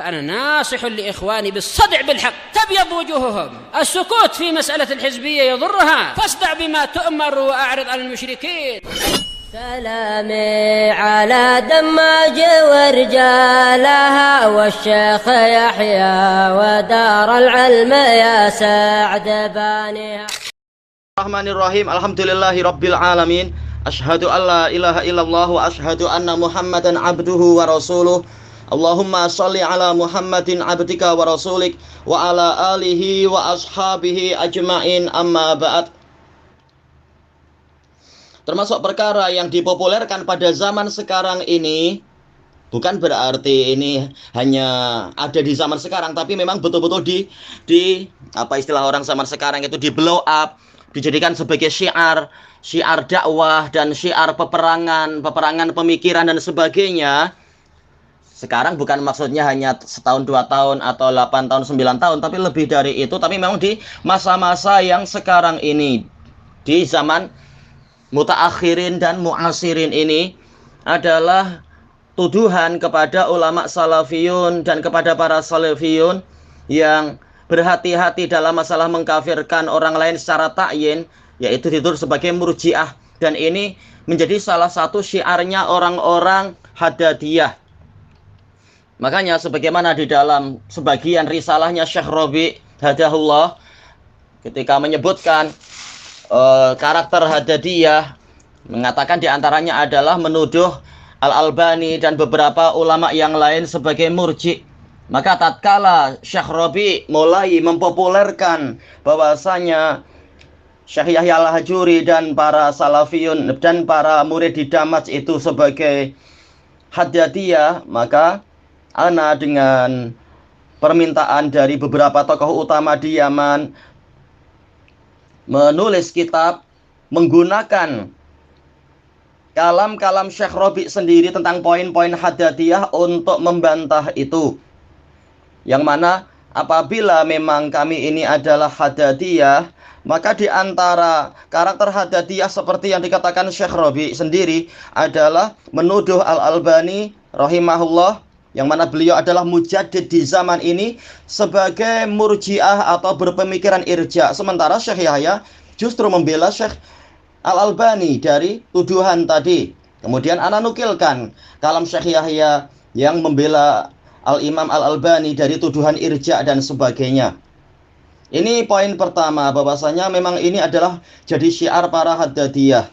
فأنا ناصح لإخواني بالصدع بالحق تبيض وجوههم. السكوت في مسألة الحزبية يضرها، فاصدع بما تؤمر وأعرض عن المشركين. سلامي على دماج ورجالها والشيخ يحيى ودار العلم يا سعد بانيها. Bismillahirrahmanirrahim. Alhamdulillahi rabbil alamin. Asyhadu an la ilaha illallah wa asyhadu anna Muhammadan abduhu wa rasuluh. Allahumma sholli ala Muhammadin abdika wa rasulik wa ala alihi wa ashabihi ajma'in, amma ba'd. Termasuk perkara yang dipopulerkan pada zaman sekarang ini, bukan berarti ini hanya ada di zaman sekarang, tapi memang betul-betul di apa istilah orang zaman sekarang itu di blow up, dijadikan sebagai syiar dakwah dan syiar peperangan pemikiran dan sebagainya. Sekarang bukan maksudnya hanya setahun, 2 tahun, atau 8 tahun, 9 tahun, tapi lebih dari itu. Tapi memang di masa-masa yang sekarang ini, di zaman mutaakhirin dan muasirin ini, adalah tuduhan kepada ulama salafiyun dan kepada para salafiyun yang berhati-hati dalam masalah mengkafirkan orang lain secara ta'yin, yaitu dituduh sebagai murji'ah. Dan ini menjadi salah satu syiarnya orang-orang Haddadiyah. Makanya sebagaimana di dalam sebagian risalahnya Syekh Rabi' hadahullah, ketika menyebutkan karakter Haddadiyah, mengatakan diantaranya adalah menuduh Al-Albani dan beberapa ulama yang lain sebagai murji'. Maka tatkala Syekh Rabi' mulai mempopulerkan bahwasanya Syekh Yahya Al-Hajuri dan para salafiyun dan para murid di Damaj itu sebagai Haddadiyah, maka ana dengan permintaan dari beberapa tokoh utama di Yaman menulis kitab menggunakan kalam-kalam Syekh Rabi' sendiri tentang poin-poin Haddadiyah untuk membantah itu. Yang mana apabila memang kami ini adalah Haddadiyah, maka di antara karakter Haddadiyah seperti yang dikatakan Syekh Rabi' sendiri adalah menuduh Al-Albani rahimahullah, yang mana beliau adalah mujaddid di zaman ini, sebagai murji'ah atau berpemikiran irja. Sementara Syekh Yahya justru membela Syekh Al-Albani dari tuduhan tadi. Kemudian ana nukilkan kalam Syekh Yahya yang membela Al-Imam Al-Albani dari tuduhan irja dan sebagainya. Ini poin pertama, bahwasanya memang ini adalah jadi syiar para Haddadiyah.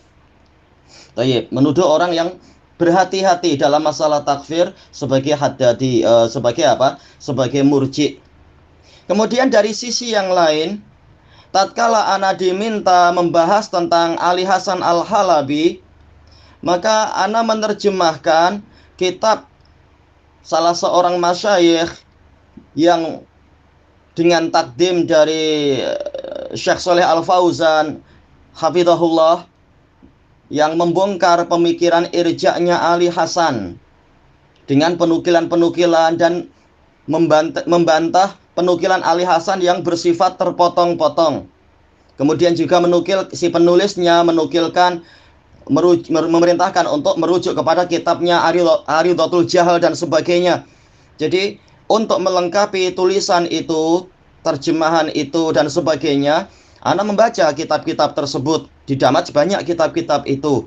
Baik, menuduh orang yang berhati-hati dalam masalah takfir sebagai Haddadi, sebagai apa? Sebagai murji'. Kemudian dari sisi yang lain, tatkala ana diminta membahas tentang Ali Hasan Al-Halabi, maka ana menerjemahkan kitab salah seorang masyayikh yang dengan takdim dari Syekh Shalih Al-Fauzan hafizahullah, yang membongkar pemikiran irja'nya Ali Hasan dengan penukilan-penukilan dan membantah penukilan Ali Hasan yang bersifat terpotong-potong. Kemudian juga si penulisnya menukilkan, memerintahkan untuk merujuk kepada kitabnya Aridatul Jahal dan sebagainya. Jadi untuk melengkapi tulisan itu, terjemahan itu dan sebagainya, ana membaca kitab-kitab tersebut. Di Damaj banyak kitab-kitab itu.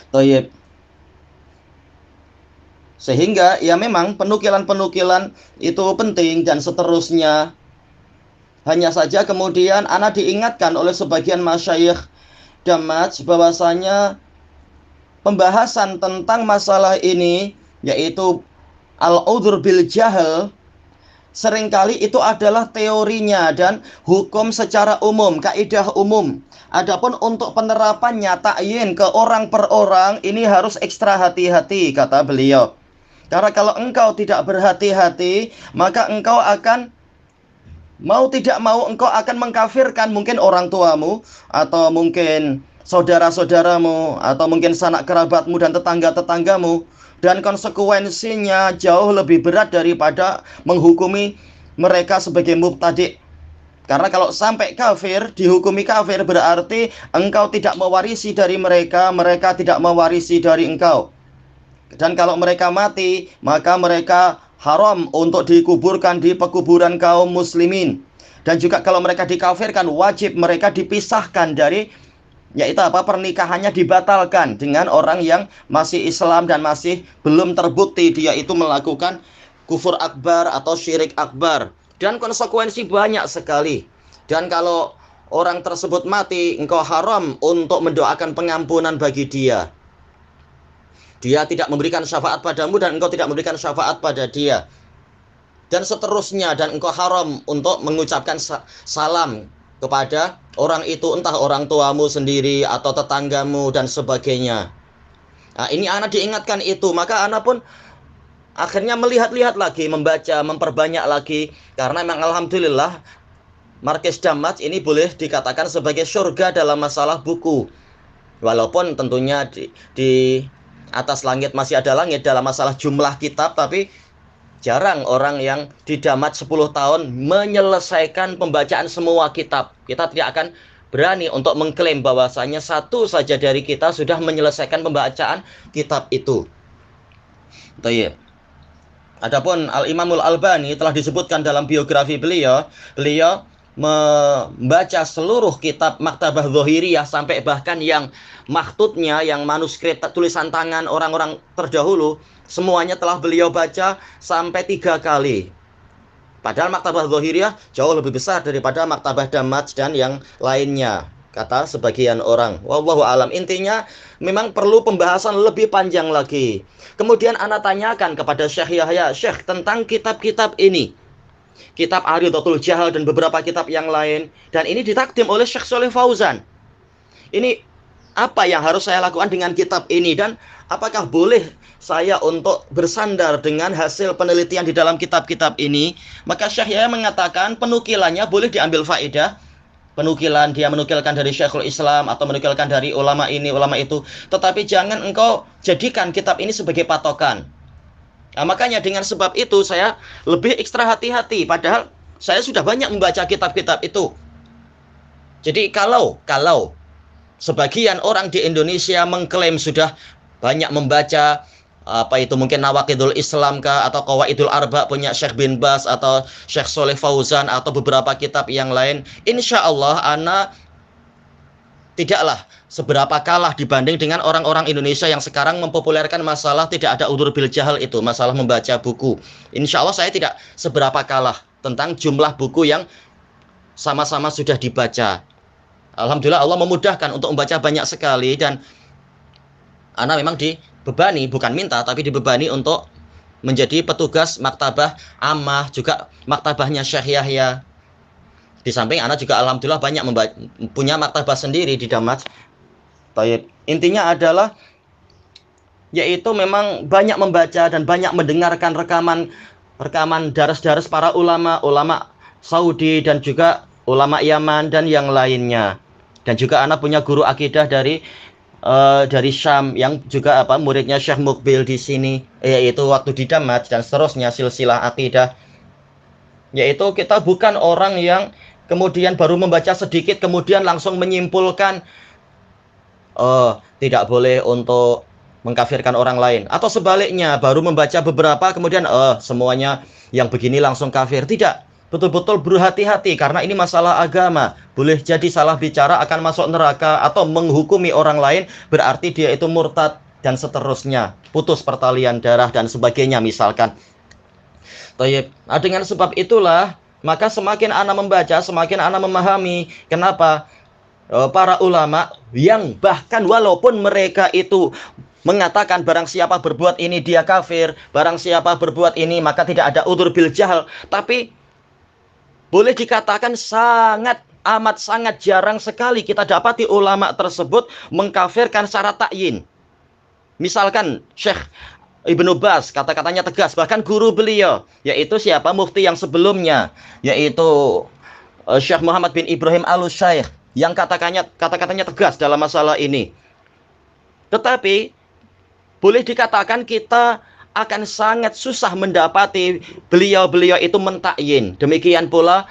Toyib. Sehingga ya memang penukilan-penukilan itu penting dan seterusnya. Hanya saja kemudian ana diingatkan oleh sebagian masyayikh Damaj bahwasanya pembahasan tentang masalah ini, yaitu al-udhr bil jahl, seringkali itu adalah teorinya dan hukum secara umum, kaidah umum. Adapun untuk penerapannya, ta'yin ke orang per orang, ini harus ekstra hati-hati, kata beliau. Karena kalau engkau tidak berhati-hati, maka engkau akan, mau tidak mau, engkau akan mengkafirkan mungkin orang tuamu, atau mungkin saudara-saudaramu, atau mungkin sanak kerabatmu dan tetangga-tetanggamu. Dan konsekuensinya jauh lebih berat daripada menghukumi mereka sebagai mubtadi'. Karena kalau sampai kafir, dihukumi kafir, berarti engkau tidak mewarisi dari mereka, mereka tidak mewarisi dari engkau. Dan kalau mereka mati, maka mereka haram untuk dikuburkan di pekuburan kaum muslimin. Dan juga kalau mereka dikafirkan, wajib mereka dipisahkan dari, yaitu apa, pernikahannya dibatalkan dengan orang yang masih Islam dan masih belum terbukti dia itu melakukan kufur akbar atau syirik akbar. Dan konsekuensi banyak sekali. Dan kalau orang tersebut mati, engkau haram untuk mendoakan pengampunan bagi dia. Dia tidak memberikan syafaat padamu dan engkau tidak memberikan syafaat pada dia. Dan seterusnya, dan engkau haram untuk mengucapkan salam kepada orang itu, entah orang tuamu sendiri atau tetanggamu dan sebagainya. Nah, ini anak diingatkan itu, maka anak pun akhirnya melihat-lihat lagi, membaca, memperbanyak lagi. Karena memang alhamdulillah Markis Damat ini boleh dikatakan sebagai surga dalam masalah buku. Walaupun tentunya di atas langit masih ada langit dalam masalah jumlah kitab, tapi jarang orang yang di Damat 10 tahun menyelesaikan pembacaan semua kitab. Kita tidak akan berani untuk mengklaim bahwasanya satu saja dari kita sudah menyelesaikan pembacaan kitab itu. Baik. Adapun Al-Imamul Albani telah disebutkan dalam biografi beliau membaca seluruh kitab Maktabah Dzohiriyah sampai bahkan yang makhtutnya, yang manuskrip tulisan tangan orang-orang terdahulu, semuanya telah beliau baca sampai 3 kali. Padahal Maktabah Dzohiriyah jauh lebih besar daripada Maktabah Damat dan yang lainnya, kata sebagian orang. Wallahu alam. Intinya memang perlu pembahasan lebih panjang lagi. Kemudian ana tanyakan kepada Syekh Yahya, Syekh, tentang kitab-kitab ini. Kitab Aridatul Jahal dan beberapa kitab yang lain. Dan ini ditakdim oleh Syekh Shalih Fauzan. Ini apa yang harus saya lakukan dengan kitab ini? Dan apakah boleh saya untuk bersandar dengan hasil penelitian di dalam kitab-kitab ini? Maka Syekh Yahya mengatakan penukilannya boleh diambil faedah. Penukilan, dia menukilkan dari Syekhul Islam atau menukilkan dari ulama ini, ulama itu. Tetapi jangan engkau jadikan kitab ini sebagai patokan. Nah, makanya dengan sebab itu saya lebih ekstra hati-hati. Padahal saya sudah banyak membaca kitab-kitab itu. Jadi kalau sebagian orang di Indonesia mengklaim sudah banyak membaca apa itu mungkin Nawaqidul Islam kah atau Qawaidul Arba punya Syekh bin Baz atau Syekh Shalih Fauzan atau beberapa kitab yang lain, insya Allah ana tidaklah seberapa kalah dibanding dengan orang-orang Indonesia yang sekarang mempopulerkan masalah tidak ada udzur bil jahal itu, masalah membaca buku. Insya Allah saya tidak seberapa kalah tentang jumlah buku yang sama-sama sudah dibaca. Alhamdulillah Allah memudahkan untuk membaca banyak sekali, dan ana memang dibebani, bukan minta, tapi dibebani untuk menjadi petugas maktabah ammah, juga maktabahnya Syekh Yahya. Di samping ana juga alhamdulillah banyak punya maktabah sendiri di Damat. Intinya adalah yaitu memang banyak membaca dan banyak mendengarkan rekaman daras-daras para ulama Saudi dan juga ulama Yaman dan yang lainnya. Dan juga anak punya guru akidah dari Syam yang juga muridnya Syekh Mukbil di sini, yaitu waktu di Damat, dan seterusnya silsilah akidah. Yaitu kita bukan orang yang kemudian baru membaca sedikit kemudian langsung menyimpulkan tidak boleh untuk mengkafirkan orang lain, atau sebaliknya baru membaca beberapa kemudian semuanya yang begini langsung kafir. Tidak, betul-betul berhati-hati karena ini masalah agama. Boleh jadi salah bicara akan masuk neraka, atau menghukumi orang lain berarti dia itu murtad dan seterusnya, putus pertalian darah dan sebagainya misalkan. Nah, dengan sebab itulah maka semakin ana membaca, semakin ana memahami kenapa para ulama yang bahkan walaupun mereka itu mengatakan barang siapa berbuat ini dia kafir, barang siapa berbuat ini maka tidak ada udzur bil jahal, tapi boleh dikatakan amat sangat jarang sekali kita dapati ulama tersebut mengkafirkan secara takyin. Misalkan Syekh Ibnu Baz kata-katanya tegas, bahkan guru beliau yaitu siapa, mufti yang sebelumnya, yaitu Syekh Muhammad bin Ibrahim Al-Syaikh, yang kata-katanya tegas dalam masalah ini. Tetapi boleh dikatakan kita akan sangat susah mendapati beliau-beliau itu mentakyin. Demikian pula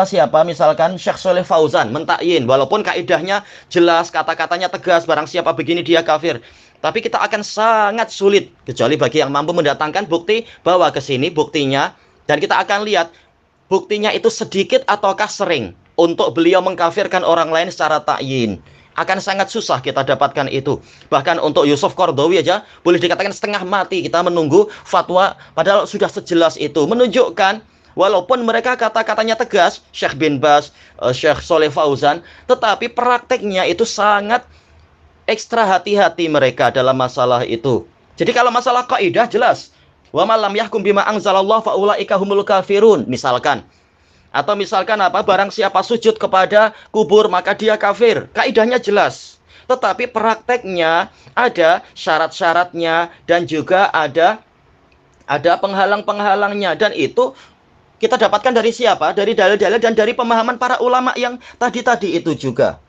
siapa, misalkan Syekh Shalih Fauzan mentakyin, walaupun kaidahnya jelas, kata-katanya tegas, barang siapa begini dia kafir. Tapi kita akan sangat sulit, kecuali bagi yang mampu mendatangkan bukti, bawa ke sini buktinya, dan kita akan lihat buktinya itu sedikit ataukah sering untuk beliau mengkafirkan orang lain secara ta'yin. Akan sangat susah kita dapatkan itu. Bahkan untuk Yusuf Qaradawi aja boleh dikatakan setengah mati kita menunggu fatwa, padahal sudah sejelas itu menunjukkan walaupun mereka kata-katanya tegas, Syekh bin Baz, Syekh Soleh Fauzan, tetapi prakteknya itu sangat ekstra hati-hati mereka dalam masalah itu. Jadi kalau masalah kaidah jelas, wa man lam yahkum bima anzalallahu fa ulaika humul kafirun, misalkan. Atau misalkan apa, barang siapa sujud kepada kubur maka dia kafir. Kaidahnya jelas. Tetapi prakteknya ada syarat-syaratnya dan juga ada penghalang-penghalangnya, dan itu kita dapatkan dari siapa? Dari dalil-dalil dan dari pemahaman para ulama yang tadi itu juga.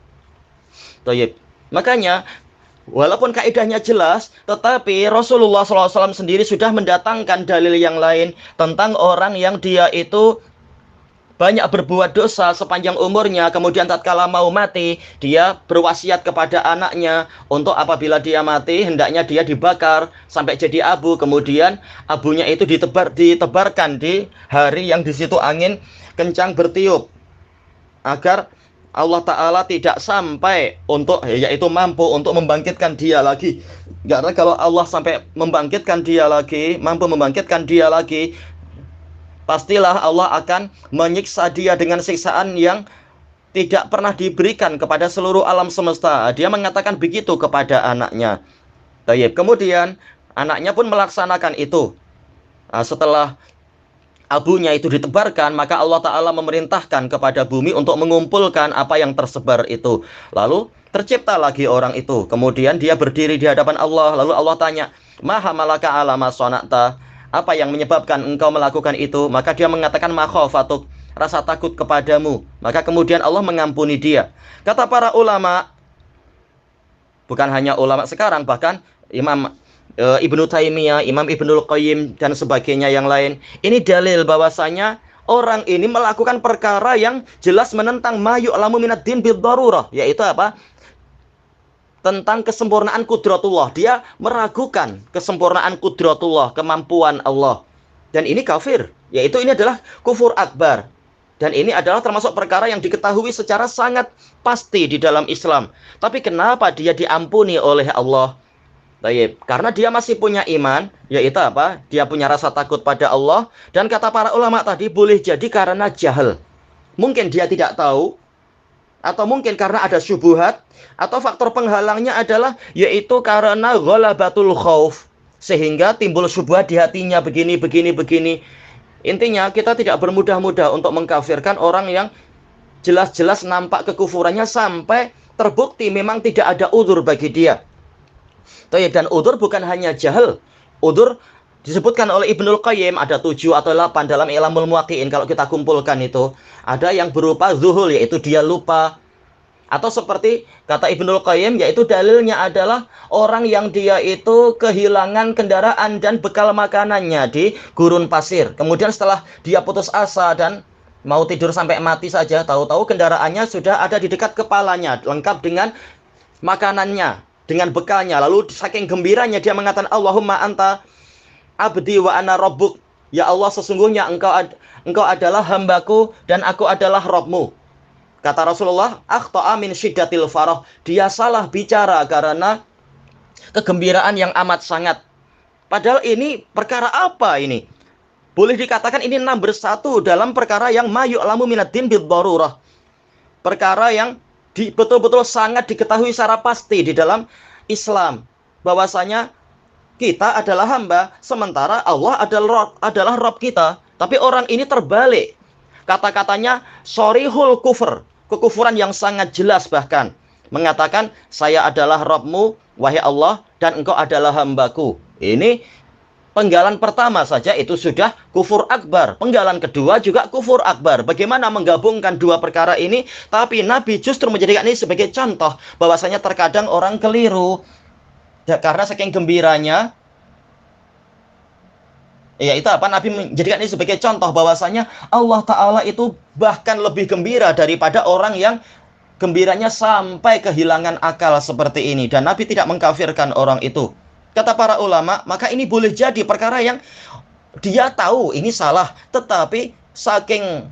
Thayyib. Makanya walaupun kaidahnya jelas, tetapi Rasulullah SAW sendiri sudah mendatangkan dalil yang lain tentang orang yang dia itu banyak berbuat dosa sepanjang umurnya, kemudian tatkala mau mati, dia berwasiat kepada anaknya untuk apabila dia mati, hendaknya dia dibakar sampai jadi abu, kemudian abunya itu ditebarkan di hari yang di situ angin kencang bertiup, agar Allah Ta'ala tidak sampai untuk, yaitu mampu untuk membangkitkan dia lagi. Karena kalau Allah sampai membangkitkan dia lagi, mampu membangkitkan dia lagi, pastilah Allah akan menyiksa dia dengan siksaan yang tidak pernah diberikan kepada seluruh alam semesta. Dia mengatakan begitu kepada anaknya. Baik, kemudian anaknya pun melaksanakan itu. Setelah abunya itu ditebarkan, maka Allah Ta'ala memerintahkan kepada bumi untuk mengumpulkan apa yang tersebar itu. Lalu tercipta lagi orang itu. Kemudian dia berdiri di hadapan Allah. Lalu Allah tanya, Maha malaka ala ma sona'ta, apa yang menyebabkan engkau melakukan itu? Maka dia mengatakan, ma khofatuk, rasa takut kepadamu. Maka kemudian Allah mengampuni dia. Kata para ulama, bukan hanya ulama sekarang, bahkan Imam Ibnu Taimiyah, Imam Ibnul Qayyim dan sebagainya yang lain, ini dalil bahwasanya orang ini melakukan perkara yang jelas menentang ma yu'lamu minad din bid darurah, yaitu apa? Tentang kesempurnaan kudratullah. Dia meragukan kesempurnaan kudratullah, kemampuan Allah. Dan ini kafir, yaitu ini adalah kufur akbar. Dan ini adalah termasuk perkara yang diketahui secara sangat pasti di dalam Islam. Tapi kenapa dia diampuni oleh Allah? Baik, karena dia masih punya iman, yaitu apa? Dia punya rasa takut pada Allah. Dan kata para ulama tadi, boleh jadi karena jahil. Mungkin dia tidak tahu, atau mungkin karena ada syubhat, atau faktor penghalangnya adalah yaitu karena ghalabatul khauf, sehingga timbul syubhat di hatinya begini. Intinya kita tidak bermudah-mudah untuk mengkafirkan orang yang jelas-jelas nampak kekufurannya sampai terbukti memang tidak ada udzur bagi dia. Dan udzur bukan hanya jahil. Udzur disebutkan oleh Ibnul Qayyim ada 7 atau 8 dalam Ilamul Muwaqqi'in. Kalau kita kumpulkan itu, ada yang berupa zuhul, yaitu dia lupa. Atau seperti kata Ibnul Qayyim, yaitu dalilnya adalah orang yang dia itu kehilangan kendaraan dan bekal makanannya di gurun pasir. Kemudian setelah dia putus asa dan mau tidur sampai mati saja, tahu-tahu kendaraannya sudah ada di dekat kepalanya, lengkap dengan makanannya, dengan bekalnya. Lalu saking gembiranya dia mengatakan, Allahumma anta abdi wa ana rabbuk. Ya Allah, sesungguhnya engkau adalah hambaku dan aku adalah Rabbmu. Kata Rasulullah, akhta'a min syiddatil farah. Dia salah bicara karena kegembiraan yang amat sangat. Padahal ini perkara apa ini? Boleh dikatakan ini nomor 1 dalam perkara yang ma yu'lamu minad din bid darurah. Perkara yang betul-betul sangat diketahui secara pasti di dalam Islam, bahwasanya kita adalah hamba, sementara Allah adalah Rabb kita. Tapi orang ini terbalik. Kata-katanya sorihul kufur, kekufuran yang sangat jelas, bahkan mengatakan saya adalah Rabbmu, wahai Allah, dan engkau adalah hambaku. Ini penggalan pertama saja itu sudah kufur akbar. Penggalan kedua juga kufur akbar. Bagaimana menggabungkan dua perkara ini? Tapi Nabi justru menjadikan ini sebagai contoh bahwasanya terkadang orang keliru karena saking gembiranya. Ya itu apa, Nabi menjadikan ini sebagai contoh bahwasanya Allah Ta'ala itu bahkan lebih gembira daripada orang yang gembiranya sampai kehilangan akal seperti ini. Dan Nabi tidak mengkafirkan orang itu. Kata para ulama, maka ini boleh jadi perkara yang dia tahu ini salah, tetapi saking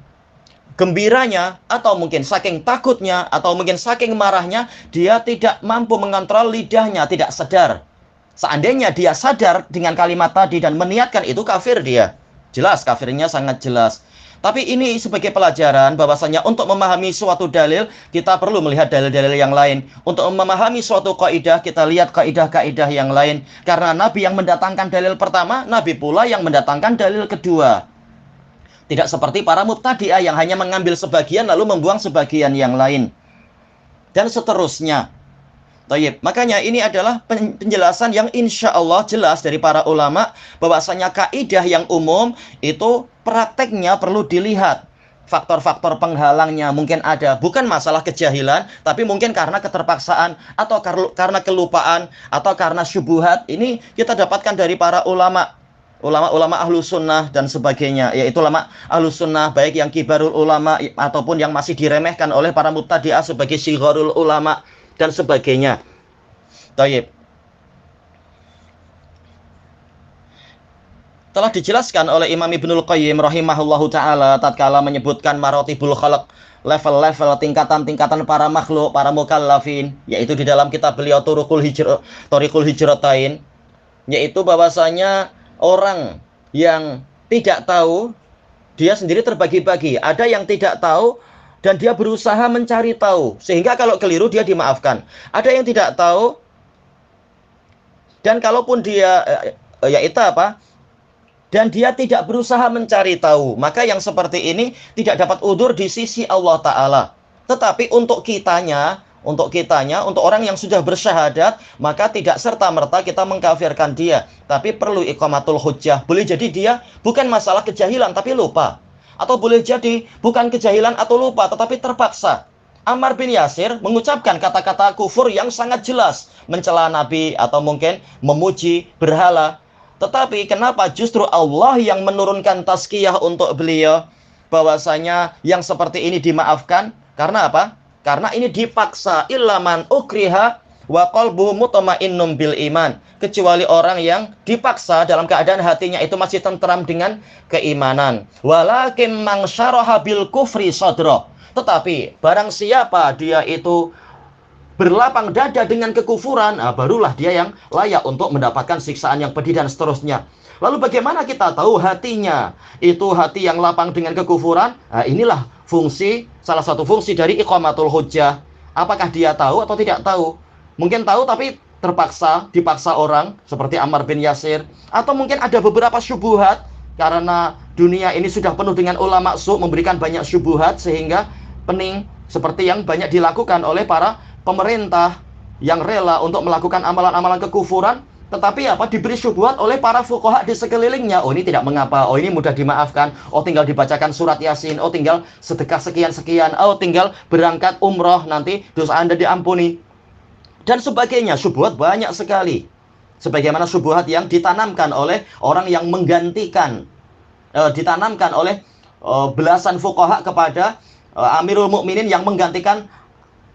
gembiranya, atau mungkin saking takutnya, atau mungkin saking marahnya, dia tidak mampu mengontrol lidahnya, tidak sadar. Seandainya dia sadar dengan kalimat tadi dan meniatkan itu, kafir dia. Jelas, kafirnya sangat jelas. Tapi ini sebagai pelajaran bahwasanya untuk memahami suatu dalil, kita perlu melihat dalil-dalil yang lain. Untuk memahami suatu kaidah, kita lihat kaidah-kaidah yang lain. Karena Nabi yang mendatangkan dalil pertama, Nabi pula yang mendatangkan dalil kedua. Tidak seperti para mubtadi'ah yang hanya mengambil sebagian lalu membuang sebagian yang lain. Dan seterusnya. Tayyib. Makanya ini adalah penjelasan yang insya Allah jelas dari para ulama bahwasanya kaidah yang umum itu prakteknya perlu dilihat. Faktor-faktor penghalangnya mungkin ada, bukan masalah kejahilan, tapi mungkin karena keterpaksaan atau karena kelupaan atau karena syubhat. Ini kita dapatkan dari para ulama. Ulama-ulama ahlu sunnah dan sebagainya, yaitu ulama ahlu sunnah baik yang kibarul ulama ataupun yang masih diremehkan oleh para mubtadi'ah sebagai sigharul ulama dan sebagainya. Tayyib. Telah dijelaskan oleh Imam Ibnul Qayyim rahimahullahu ta'ala tatkala menyebutkan maratibul khalq, level-level tingkatan-tingkatan para makhluk, para mukallafin, yaitu di dalam kitab beliau Thariqul Hijratain, yaitu bahwasanya orang yang tidak tahu dia sendiri terbagi-bagi. Ada yang tidak tahu dan dia berusaha mencari tahu, sehingga kalau keliru dia dimaafkan. Ada yang tidak tahu, dan kalaupun dia, yaitu apa? Dan dia tidak berusaha mencari tahu, maka yang seperti ini tidak dapat udzur di sisi Allah Ta'ala. Tetapi untuk orang yang sudah bersyahadat, maka tidak serta-merta kita mengkafirkan dia. Tapi perlu iqamatul hujjah. Boleh jadi dia bukan masalah kejahilan, tapi lupa. Atau boleh jadi bukan kejahilan atau lupa, tetapi terpaksa. Ammar bin Yasir mengucapkan kata-kata kufur yang sangat jelas, mencela Nabi atau mungkin memuji berhala. Tetapi kenapa justru Allah yang menurunkan tazkiyah untuk beliau, bahwasanya yang seperti ini dimaafkan? Karena apa? Karena ini dipaksa. Illaman ukriha wa qalbuhu mutmainnun bil iman. Kecuali orang yang dipaksa dalam keadaan hatinya itu masih tentram dengan keimanan. Walakin man syaraha bil kufri sadra. Tetapi barang siapa dia itu berlapang dada dengan kekufuran, barulah dia yang layak untuk mendapatkan siksaan yang pedih dan seterusnya. Lalu bagaimana kita tahu hatinya itu hati yang lapang dengan kekufuran? Inilah salah satu fungsi dari iqamatul hujjah. Apakah dia tahu atau tidak tahu? Mungkin tahu tapi dipaksa orang seperti Ammar bin Yasir. Atau mungkin ada beberapa syubhat karena dunia ini sudah penuh dengan ulama su' memberikan banyak syubhat sehingga pening seperti yang banyak dilakukan oleh para pemerintah yang rela untuk melakukan amalan-amalan kekufuran, tetapi diberi syubhat oleh para fuqaha di sekelilingnya. Oh, ini tidak mengapa, oh ini mudah dimaafkan, oh tinggal dibacakan surat Yasin, oh tinggal sedekah sekian-sekian, oh tinggal berangkat umroh nanti dosa Anda diampuni dan sebagainya. Syubhat banyak sekali. Sebagaimana syubhat yang ditanamkan oleh orang yang menggantikan, ditanamkan oleh belasan fuqaha kepada Amirul Mukminin yang menggantikan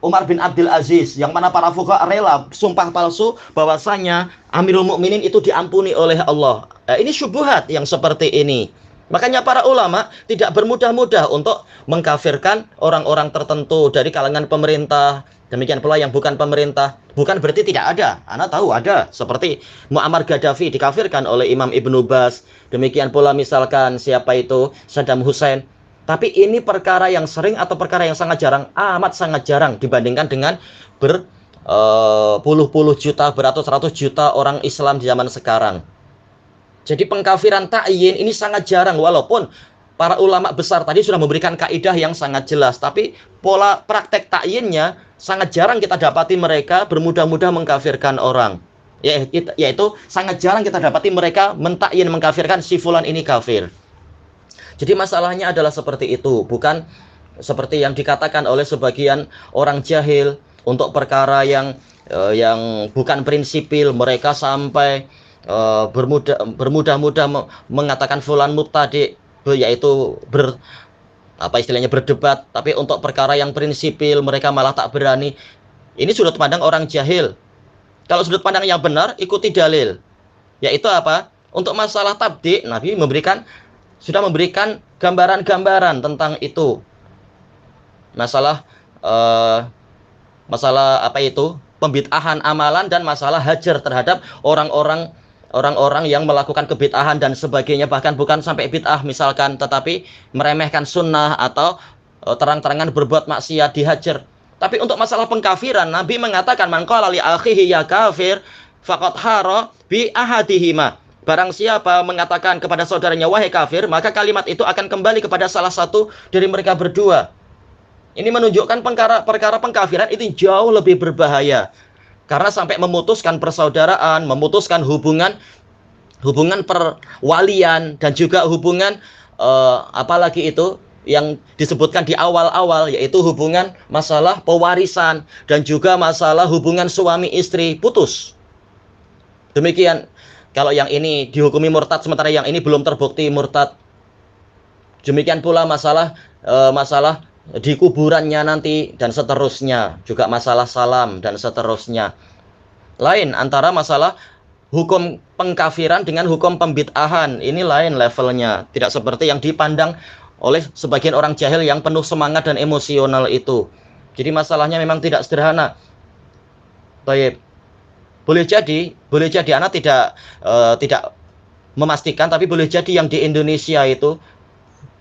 Umar bin Abdul Aziz, yang mana para fuqaha rela sumpah palsu bahwasanya Amirul Mukminin itu diampuni oleh Allah. Ini syubhat yang seperti ini. Makanya para ulama tidak bermudah-mudah untuk mengkafirkan orang-orang tertentu dari kalangan pemerintah. Demikian pula yang bukan pemerintah. Bukan berarti tidak ada. Anda tahu ada. Seperti Muammar Gaddafi dikafirkan oleh Imam Ibnu Baz. Demikian pula misalkan siapa itu Saddam Hussein. Tapi ini perkara yang sering atau perkara yang sangat jarang, amat sangat jarang dibandingkan dengan berpuluh-puluh juta, beratus-ratus juta orang Islam di zaman sekarang. Jadi pengkafiran ta'yin ini sangat jarang, walaupun para ulama besar tadi sudah memberikan kaidah yang sangat jelas. Tapi pola praktek ta'yinnya sangat jarang kita dapati mereka bermudah-mudah mengkafirkan orang. Yaitu sangat jarang kita dapati mereka mentakyin, mengkafirkan si fulan ini kafir. Jadi masalahnya adalah seperti itu, bukan seperti yang dikatakan oleh sebagian orang jahil untuk perkara yang bukan prinsipil. Mereka sampai bermudah-mudah mengatakan fulan mubtadi', yaitu apa istilahnya, berdebat, tapi untuk perkara yang prinsipil mereka malah tak berani. Ini sudut pandang orang jahil. Kalau sudut pandang yang benar, ikuti dalil. Yaitu apa? Untuk masalah tabdi, Nabi sudah memberikan gambaran-gambaran tentang itu. Masalah apa itu? Pembid'ahan amalan dan masalah hajar terhadap orang-orang yang melakukan kebid'ahan dan sebagainya, bahkan bukan sampai bid'ah misalkan, tetapi meremehkan sunnah atau terang-terangan berbuat maksiat, dihajar. Tapi untuk masalah pengkafiran, Nabi mengatakan, man qala li akhihi ya kafir faqad hara bi ahadihima. Barang siapa mengatakan kepada saudaranya wahai kafir, maka kalimat itu akan kembali kepada salah satu dari mereka berdua. Ini menunjukkan perkara pengkafiran itu jauh lebih berbahaya. Karena sampai memutuskan persaudaraan, memutuskan hubungan perwalian, dan juga hubungan apalagi itu yang disebutkan di awal-awal, yaitu hubungan masalah pewarisan dan juga masalah hubungan suami istri putus. Demikian kalau yang ini dihukumi murtad sementara yang ini belum terbukti murtad. Demikian pula masalah di kuburannya nanti dan seterusnya, juga masalah salam dan seterusnya. Lain antara masalah hukum pengkafiran dengan hukum pembid'ahan, ini lain levelnya, tidak seperti yang dipandang oleh sebagian orang jahil yang penuh semangat dan emosional itu. Jadi masalahnya memang tidak sederhana. Baik. Boleh jadi anak tidak memastikan, tapi boleh jadi yang di Indonesia itu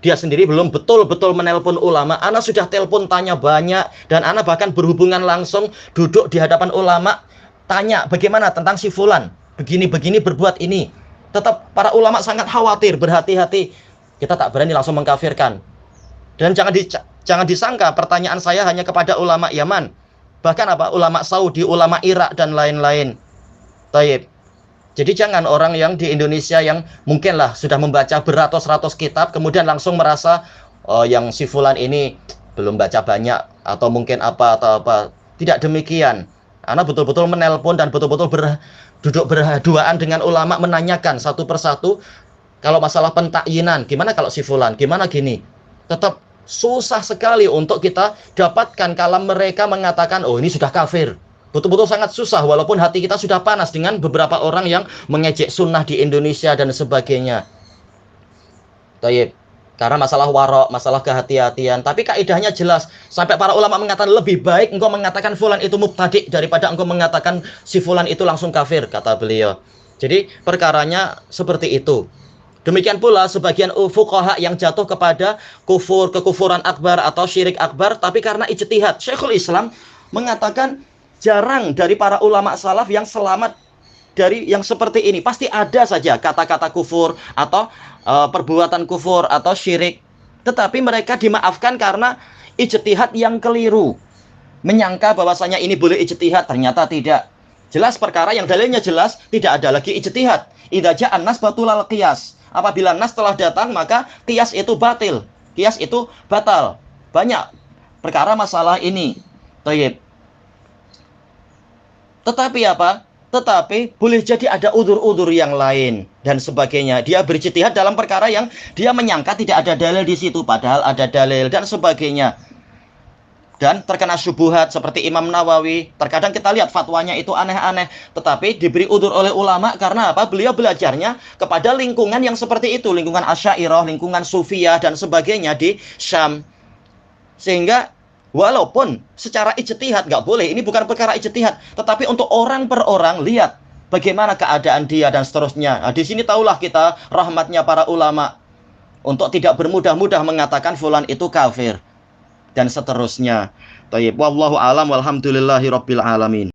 dia sendiri belum betul-betul menelpon ulama. Ana sudah telepon tanya banyak, dan ana bahkan berhubungan langsung, duduk di hadapan ulama, tanya bagaimana tentang si fulan, begini-begini berbuat ini. Tetap para ulama sangat khawatir, berhati-hati. Kita tak berani langsung mengkafirkan. Dan jangan disangka pertanyaan saya hanya kepada ulama Yaman. Bahkan ulama Saudi, ulama Irak dan lain-lain. Taib. Jadi jangan orang yang di Indonesia yang mungkinlah sudah membaca beratus-ratus kitab kemudian langsung merasa yang si fulan ini belum baca banyak atau mungkin apa. Tidak demikian. Ana betul-betul menelpon dan betul-betul duduk berduaan dengan ulama, menanyakan satu persatu. Kalau masalah pentakyinan, gimana kalau si fulan, gimana gini. Tetap susah sekali untuk kita dapatkan kalau mereka mengatakan oh ini sudah kafir. Betul-betul sangat susah, walaupun hati kita sudah panas dengan beberapa orang yang mengejek sunnah di Indonesia dan sebagainya. Taib. Karena masalah warok, masalah kehati-hatian. Tapi kaidahnya jelas. Sampai para ulama mengatakan lebih baik engkau mengatakan fulan itu mubtadi daripada engkau mengatakan si fulan itu langsung kafir, kata beliau. Jadi perkaranya seperti itu. Demikian pula sebagian fuqaha yang jatuh kepada kekufuran akbar atau syirik akbar, tapi karena ijtihad. Syekhul Islam mengatakan jarang dari para ulama salaf yang selamat dari yang seperti ini. Pasti ada saja kata-kata kufur atau perbuatan kufur atau syirik. Tetapi mereka dimaafkan karena ijtihad yang keliru. Menyangka bahwasanya ini boleh ijtihad, ternyata tidak. Jelas perkara yang dalilnya jelas, tidak ada lagi ijtihad. Idza ja'an nas batulal qiyas. Apabila nas telah datang, maka qiyas itu batil. Qiyas itu batal. Banyak perkara masalah ini. Tayyib. Tetapi apa? Tetapi boleh jadi ada udzur-udzur yang lain dan sebagainya. Dia berijtihad dalam perkara yang dia menyangka tidak ada dalil di situ, padahal ada dalil dan sebagainya. Dan terkena syubhat seperti Imam Nawawi. Terkadang kita lihat fatwanya itu aneh-aneh, tetapi diberi udzur oleh ulama karena apa? Beliau belajarnya kepada lingkungan yang seperti itu, lingkungan Asy'ariyah, lingkungan Sufiyah dan sebagainya di Syam. Sehingga walaupun secara ijtihad nggak boleh, ini bukan perkara ijtihad, tetapi untuk orang per orang lihat bagaimana keadaan dia dan seterusnya. Nah, di sini tahulah kita rahmatnya para ulama untuk tidak bermudah-mudah mengatakan fulan itu kafir dan seterusnya. Thayyib, wallahu alam walhamdulillahi rabbil alamin.